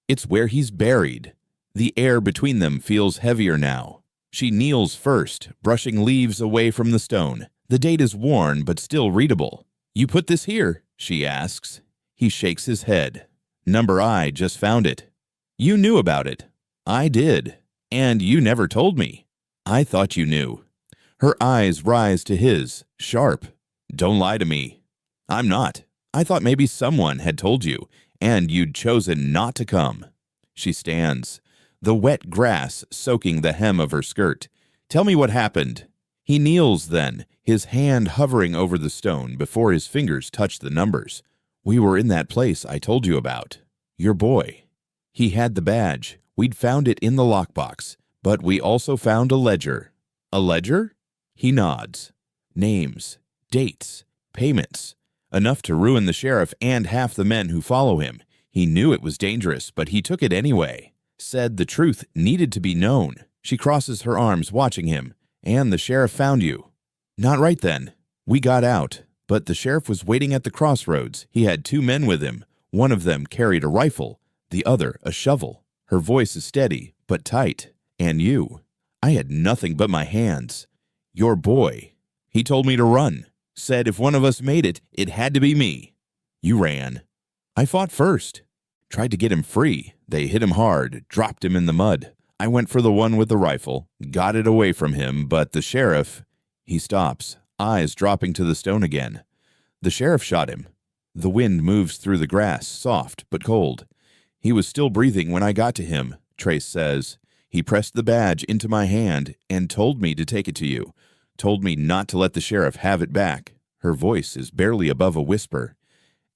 It's where he's buried. The air between them feels heavier now. She kneels first, brushing leaves away from the stone. The date is worn, but still readable. You put this here? She asks. He shakes his head. Number I just found it. You knew about it. I did. And you never told me. I thought you knew. Her eyes rise to his, sharp. Don't lie to me. I'm not. I thought maybe someone had told you, and you'd chosen not to come. She stands, the wet grass soaking the hem of her skirt. Tell me what happened. He kneels then, his hand hovering over the stone before his fingers touch the numbers. We were in that place I told you about. Your boy. He had the badge. We'd found it in the lockbox, but we also found a ledger. A ledger? He nods. Names, dates, Payments. Enough to ruin the sheriff and half the men who follow him. He knew it was dangerous, but he took it anyway. Said the truth needed to be known. She crosses her arms, watching him. And the sheriff found you. Not right then. We got out, but the sheriff was waiting at the crossroads. He had 2 men with him. One of them carried a rifle, the other a shovel. Her voice is steady, but tight. And you. I had nothing but my hands. Your boy. He told me to run. Said if one of us made it, it had to be me. You ran. I fought first. Tried to get him free. They hit him hard, dropped him in the mud. I went for the one with the rifle, got it away from him, but the sheriff... He stops, eyes dropping to the stone again. The sheriff shot him. The wind moves through the grass, soft but cold. He was still breathing when I got to him, Trace says. He pressed the badge into my hand and told me to take it to you. Told me not to let the sheriff have it back. Her voice is barely above a whisper.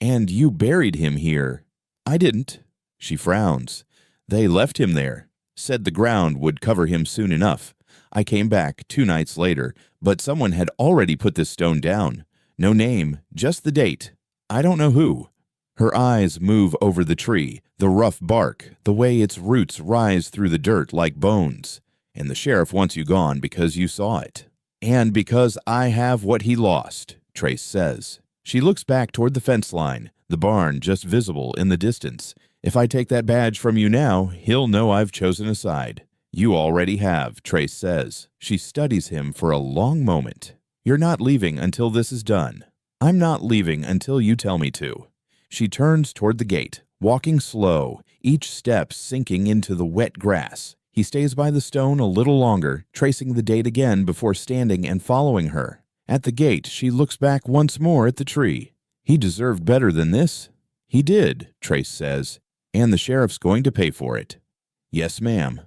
And you buried him here. I didn't. She frowns. They left him there. Said the ground would cover him soon enough. I came back 2 nights later, but someone had already put this stone down. No name, just the date. I don't know who. Her eyes move over the tree, the rough bark, the way its roots rise through the dirt like bones. And the sheriff wants you gone because you saw it. And because I have what he lost, Trace says. She looks back toward the fence line, the barn just visible in the distance. If I take that badge from you now, he'll know I've chosen a side. You already have, Trace says. She studies him for a long moment. You're not leaving until this is done. I'm not leaving until you tell me to. She turns toward the gate, walking slow, each step sinking into the wet grass. He stays by the stone a little longer, tracing the date again before standing and following her. At the gate, she looks back once more at the tree. He deserved better than this. He did, Trace says, and the sheriff's going to pay for it. Yes, ma'am.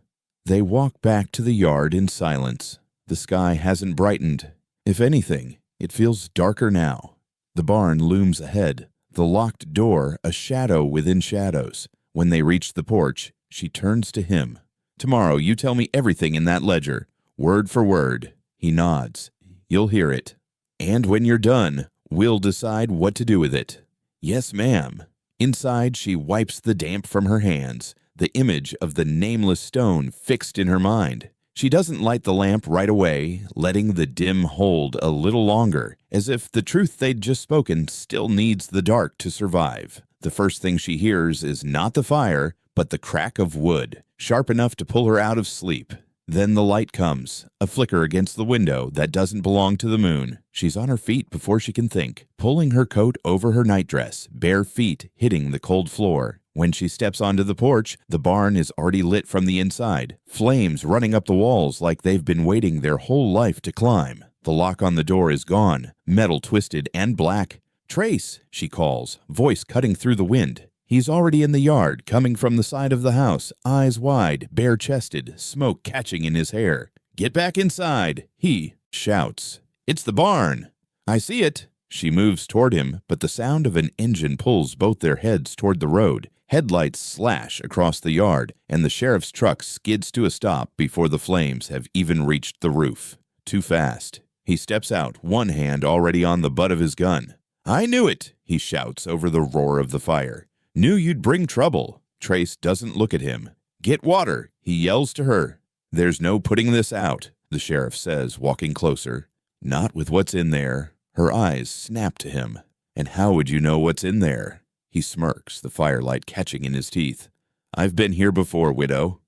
They walk back to the yard in silence. The sky hasn't brightened. If anything, it feels darker now. The barn looms ahead, the locked door a shadow within shadows. When they reach the porch, she turns to him. Tomorrow you tell me everything in that ledger, word for word. He nods. You'll hear it. And when you're done, we'll decide what to do with it. Yes, ma'am. Inside, she wipes the damp from her hands, the image of the nameless stone fixed in her mind. She doesn't light the lamp right away, letting the dim hold a little longer, as if the truth they'd just spoken still needs the dark to survive. The first thing she hears is not the fire, but the crack of wood, sharp enough to pull her out of sleep. Then the light comes, a flicker against the window that doesn't belong to the moon. She's on her feet before she can think, pulling her coat over her nightdress, bare feet hitting the cold floor. When she steps onto the porch, the barn is already lit from the inside, flames running up the walls like they've been waiting their whole life to climb. The lock on the door is gone, metal twisted and black. Trace, she calls, voice cutting through the wind. He's already in the yard, coming from the side of the house, eyes wide, bare-chested, smoke catching in his hair. Get back inside, he shouts. It's the barn. I see it. She moves toward him, but the sound of an engine pulls both their heads toward the road. Headlights slash across the yard, and the sheriff's truck skids to a stop before the flames have even reached the roof. Too fast. He steps out, one hand already on the butt of his gun. I knew it, he shouts over the roar of the fire. Knew you'd bring trouble. Trace doesn't look at him. Get water, he yells to her. There's no putting this out, the sheriff says, walking closer. Not with what's in there. Her eyes snap to him. And how would you know what's in there? He smirks, the firelight catching in his teeth. I've been here before, widow.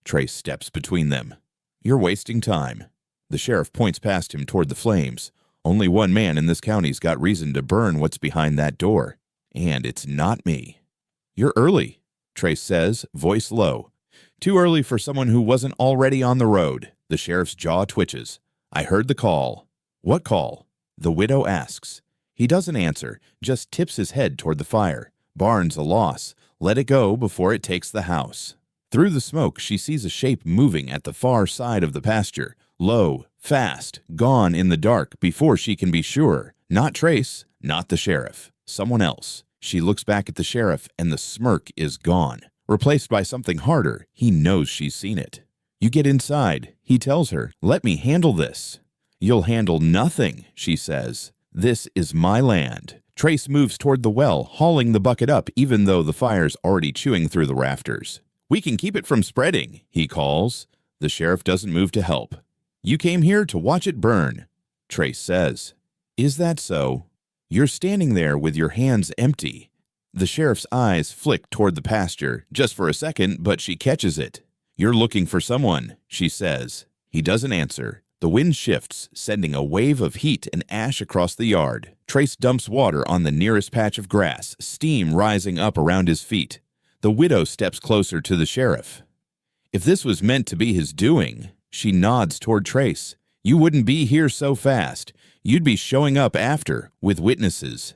Trace steps between them. You're wasting time. The sheriff points past him toward the flames. Only one man in this county's got reason to burn what's behind that door. And it's not me. You're early, Trace says, voice low. Too early for someone who wasn't already on the road. The sheriff's jaw twitches. I heard the call. What call? The widow asks. He doesn't answer, just tips his head toward the fire. Barn's a loss. Let it go before it takes the house. Through the smoke, she sees a shape moving at the far side of the pasture. Low, fast, gone in the dark before she can be sure. Not Trace, not the sheriff. Someone else. She looks back at the sheriff, and the smirk is gone. Replaced by something harder. He knows she's seen it. You get inside, he tells her. Let me handle this. You'll handle nothing, she says. This is my land. Trace moves toward the well, hauling the bucket up even though the fire's already chewing through the rafters. We can keep it from spreading, he calls. The sheriff doesn't move to help. You came here to watch it burn, Trace says. Is that so? You're standing there with your hands empty. The sheriff's eyes flick toward the pasture, just for a second, but she catches it. You're looking for someone, she says. He doesn't answer. The wind shifts, sending a wave of heat and ash across the yard. Trace dumps water on the nearest patch of grass, steam rising up around his feet. The widow steps closer to the sheriff. If this was meant to be his doing, she nods toward Trace. You wouldn't be here so fast. You'd be showing up after, with witnesses.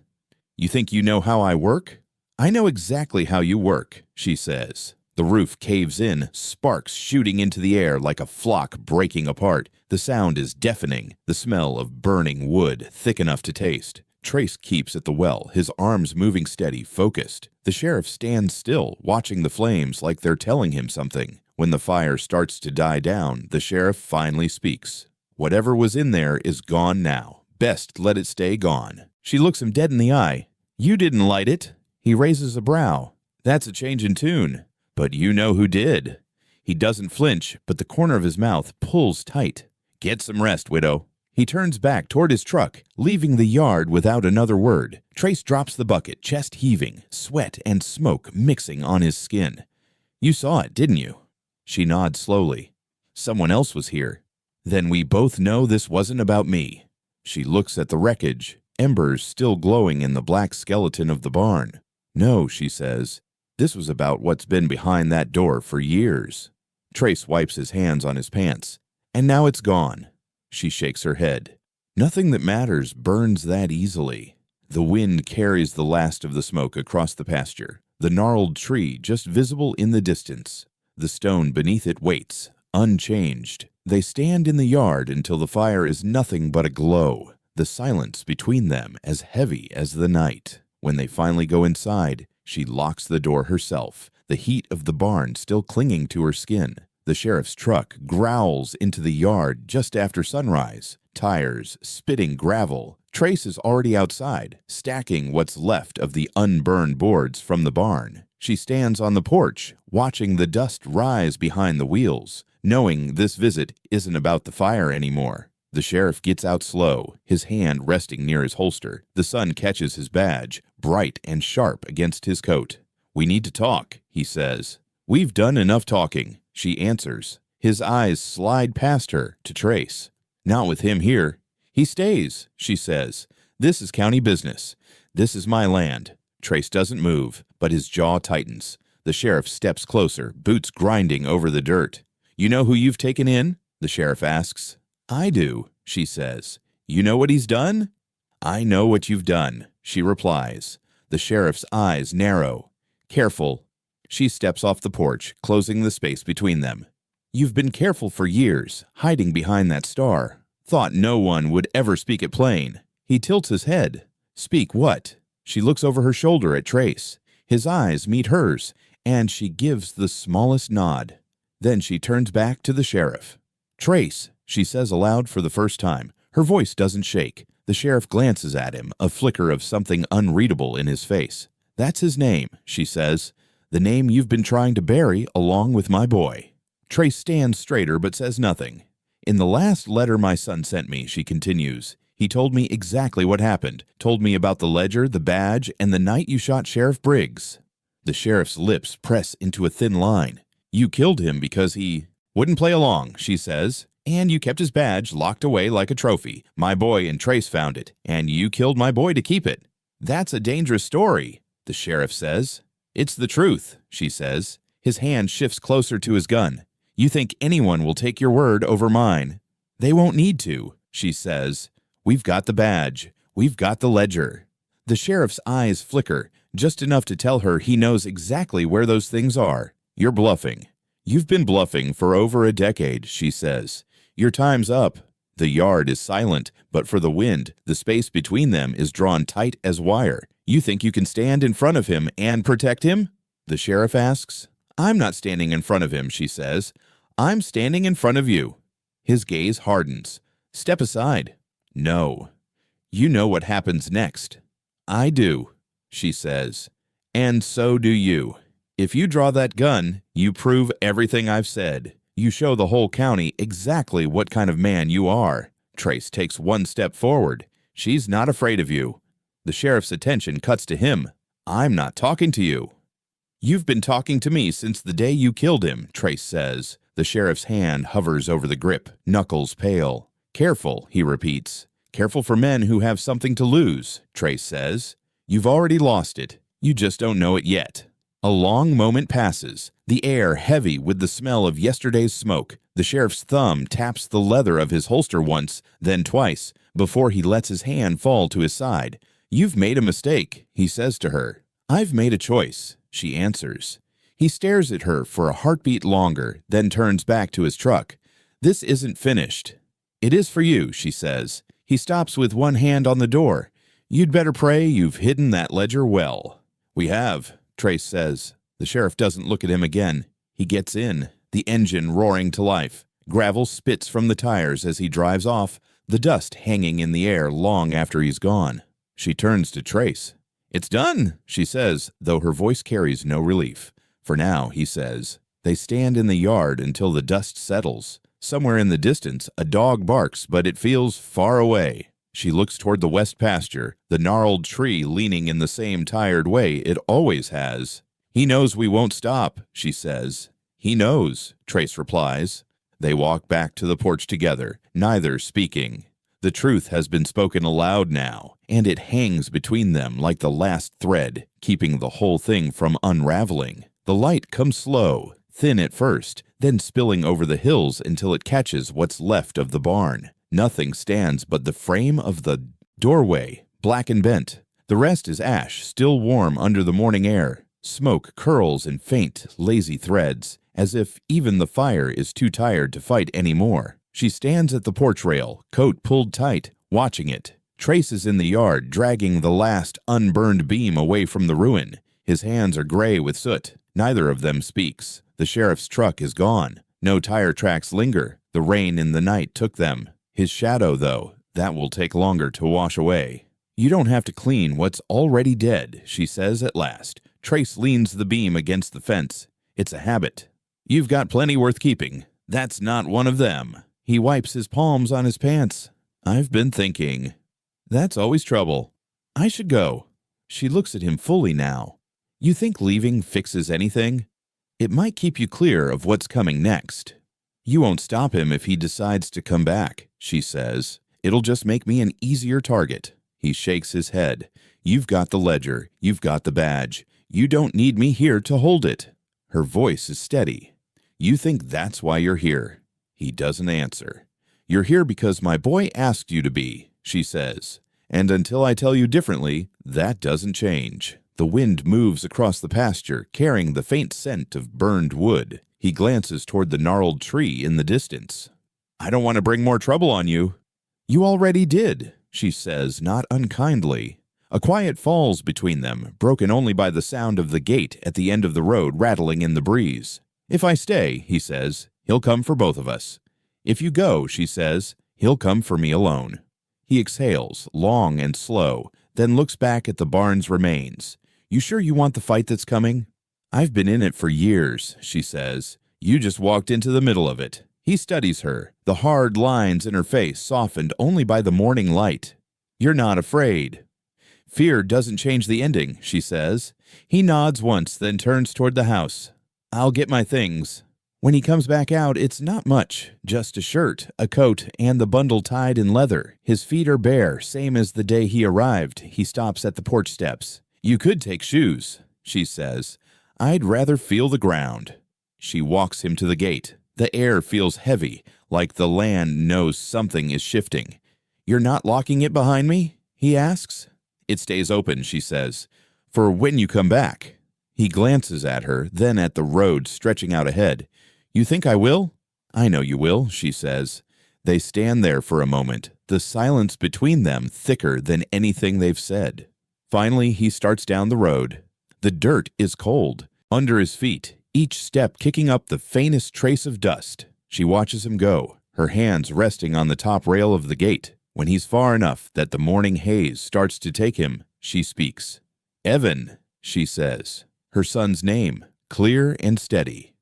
You think you know how I work? I know exactly how you work, she says. The roof caves in, sparks shooting into the air like a flock breaking apart. The sound is deafening, the smell of burning wood thick enough to taste. Trace keeps at the well, his arms moving steady, focused. The sheriff stands still, watching the flames like they're telling him something. When the fire starts to die down, the sheriff finally speaks. Whatever was in there is gone now. Best let it stay gone. She looks him dead in the eye. You didn't light it. He raises a brow. That's a change in tune. But you know who did. He doesn't flinch, but the corner of his mouth pulls tight. Get some rest, widow. He turns back toward his truck, leaving the yard without another word. Trace drops the bucket, chest heaving, sweat and smoke mixing on his skin. You saw it, didn't you? She nods slowly. Someone else was here. Then we both know this wasn't about me. She looks at the wreckage, embers still glowing in the black skeleton of the barn. No, she says. This was about what's been behind that door for years. Trace wipes his hands on his pants. And now it's gone. She shakes her head. Nothing that matters burns that easily. The wind carries the last of the smoke across the pasture, the gnarled tree just visible in the distance. The stone beneath it waits, unchanged. They stand in the yard until the fire is nothing but a glow, the silence between them as heavy as the night. When they finally go inside, she locks the door herself, the heat of the barn still clinging to her skin. The sheriff's truck growls into the yard just after sunrise, tires spitting gravel. Trace is already outside, stacking what's left of the unburned boards from the barn. She stands on the porch, watching the dust rise behind the wheels, knowing this visit isn't about the fire anymore. The sheriff gets out slow, his hand resting near his holster. The sun catches his badge, bright and sharp against his coat. We need to talk, he says. We've done enough talking, she answers. His eyes slide past her to Trace. Not with him here. He stays, she says. This is county business. This is my land. Trace doesn't move, but his jaw tightens. The sheriff steps closer, boots grinding over the dirt. You know who you've taken in? The sheriff asks. I do, she says. You know what he's done? I know what you've done, she replies. The sheriff's eyes narrow. Careful. She steps off the porch, closing the space between them. You've been careful for years, hiding behind that star. Thought no one would ever speak it plain. He tilts his head. Speak what? She looks over her shoulder at Trace. His eyes meet hers, and she gives the smallest nod. Then she turns back to the sheriff. Trace, she says aloud for the first time. Her voice doesn't shake. The sheriff glances at him, a flicker of something unreadable in his face. That's his name, she says. The name you've been trying to bury along with my boy. Trace stands straighter but says nothing. In the last letter my son sent me, she continues, he told me exactly what happened, told me about the ledger, the badge, and the night you shot Sheriff Briggs. The sheriff's lips press into a thin line. You killed him because he wouldn't play along, she says, and you kept his badge locked away like a trophy. My boy and Trace found it, and you killed my boy to keep it. That's a dangerous story, the sheriff says. It's the truth, she says. His hand shifts closer to his gun. You think anyone will take your word over mine? They won't need to, she says. We've got the badge. We've got the ledger. The sheriff's eyes flicker, just enough to tell her he knows exactly where those things are. You're bluffing. You've been bluffing for over a decade, she says. Your time's up. The yard is silent, but for the wind, the space between them is drawn tight as wire. You think you can stand in front of him and protect him? The sheriff asks. I'm not standing in front of him, she says. I'm standing in front of you. His gaze hardens. Step aside. No. You know what happens next. I do, she says. And so do you. If you draw that gun, you prove everything I've said. You show the whole county exactly what kind of man you are. Trace takes one step forward. She's not afraid of you. The sheriff's attention cuts to him. I'm not talking to you. You've been talking to me since the day you killed him, Trace says. The sheriff's hand hovers over the grip, knuckles pale. Careful, he repeats. Careful for men who have something to lose, Trace says. You've already lost it. You just don't know it yet. A long moment passes, the air heavy with the smell of yesterday's smoke. The sheriff's thumb taps the leather of his holster once, then twice, before he lets his hand fall to his side. You've made a mistake, he says to her. I've made a choice, she answers. He stares at her for a heartbeat longer, then turns back to his truck. This isn't finished. It is for you, she says. He stops with one hand on the door. You'd better pray you've hidden that ledger well. We have, Trace says. The sheriff doesn't look at him again. He gets in, the engine roaring to life. Gravel spits from the tires as he drives off, the dust hanging in the air long after he's gone. She turns to Trace. It's done, she says, though her voice carries no relief. For now, he says. They stand in the yard until the dust settles. Somewhere in the distance, a dog barks, but it feels far away. She looks toward the west pasture, the gnarled tree leaning in the same tired way it always has. He knows we won't stop, she says. He knows, Trace replies. They walk back to the porch together, neither speaking. The truth has been spoken aloud now, and it hangs between them like the last thread, keeping the whole thing from unraveling. The light comes slow, thin at first, then spilling over the hills until it catches what's left of the barn. Nothing stands but the frame of the doorway, black and bent. The rest is ash, still warm under the morning air. Smoke curls in faint, lazy threads, as if even the fire is too tired to fight anymore. She stands at the porch rail, coat pulled tight, watching it. Trace is in the yard, dragging the last unburned beam away from the ruin. His hands are gray with soot. Neither of them speaks. The sheriff's truck is gone. No tire tracks linger. The rain in the night took them. His shadow, though, that will take longer to wash away. You don't have to clean what's already dead, she says at last. Trace leans the beam against the fence. It's a habit. You've got plenty worth keeping. That's not one of them. He wipes his palms on his pants. I've been thinking. That's always trouble. I should go. She looks at him fully now. You think leaving fixes anything? It might keep you clear of what's coming next. You won't stop him if he decides to come back, she says. It'll just make me an easier target. He shakes his head. You've got the ledger. You've got the badge. You don't need me here to hold it. Her voice is steady. You think that's why you're here? He doesn't answer. You're here because my boy asked you to be, she says. And until I tell you differently, that doesn't change. The wind moves across the pasture, carrying the faint scent of burned wood. He glances toward the gnarled tree in the distance. I don't want to bring more trouble on you. You already did, she says, not unkindly. A quiet falls between them, broken only by the sound of the gate at the end of the road rattling in the breeze. If I stay, he says, he'll come for both of us. If you go, she says, he'll come for me alone. He exhales, long and slow, then looks back at the barn's remains. You sure you want the fight that's coming? I've been in it for years, she says. You just walked into the middle of it. He studies her, the hard lines in her face softened only by the morning light. You're not afraid. Fear doesn't change the ending, she says. He nods once, then turns toward the house. I'll get my things. When he comes back out, it's not much, just a shirt, a coat, and the bundle tied in leather. His feet are bare, same as the day he arrived. He stops at the porch steps. You could take shoes, she says. I'd rather feel the ground. She walks him to the gate. The air feels heavy, like the land knows something is shifting. You're not locking it behind me? He asks. It stays open, she says, for when you come back. He glances at her, then at the road stretching out ahead. You think I will? I know you will, she says. They stand there for a moment, the silence between them thicker than anything they've said. Finally, he starts down the road. The dirt is cold. Under his feet, each step kicking up the faintest trace of dust. She watches him go, her hands resting on the top rail of the gate. When he's far enough that the morning haze starts to take him, she speaks. "Evan," she says, her son's name, clear and steady.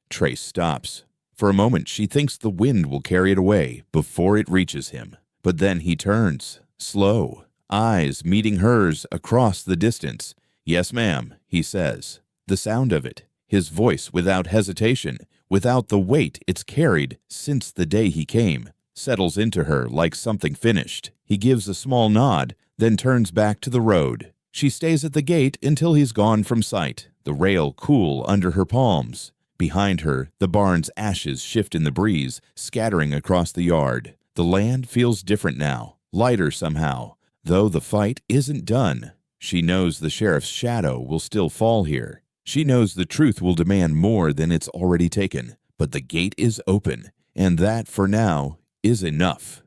Trace stops. For a moment, she thinks the wind will carry it away before it reaches him. But then he turns, slow, eyes meeting hers across the distance. "Yes, ma'am," he says. The sound of it, his voice without hesitation, without the weight it's carried since the day he came, settles into her like something finished. He gives a small nod, then turns back to the road. She stays at the gate until he's gone from sight, the rail cool under her palms. Behind her, the barn's ashes shift in the breeze, scattering across the yard. The land feels different now, lighter somehow, though the fight isn't done. She knows the sheriff's shadow will still fall here. She knows the truth will demand more than it's already taken. But the gate is open, and that, for now, is enough.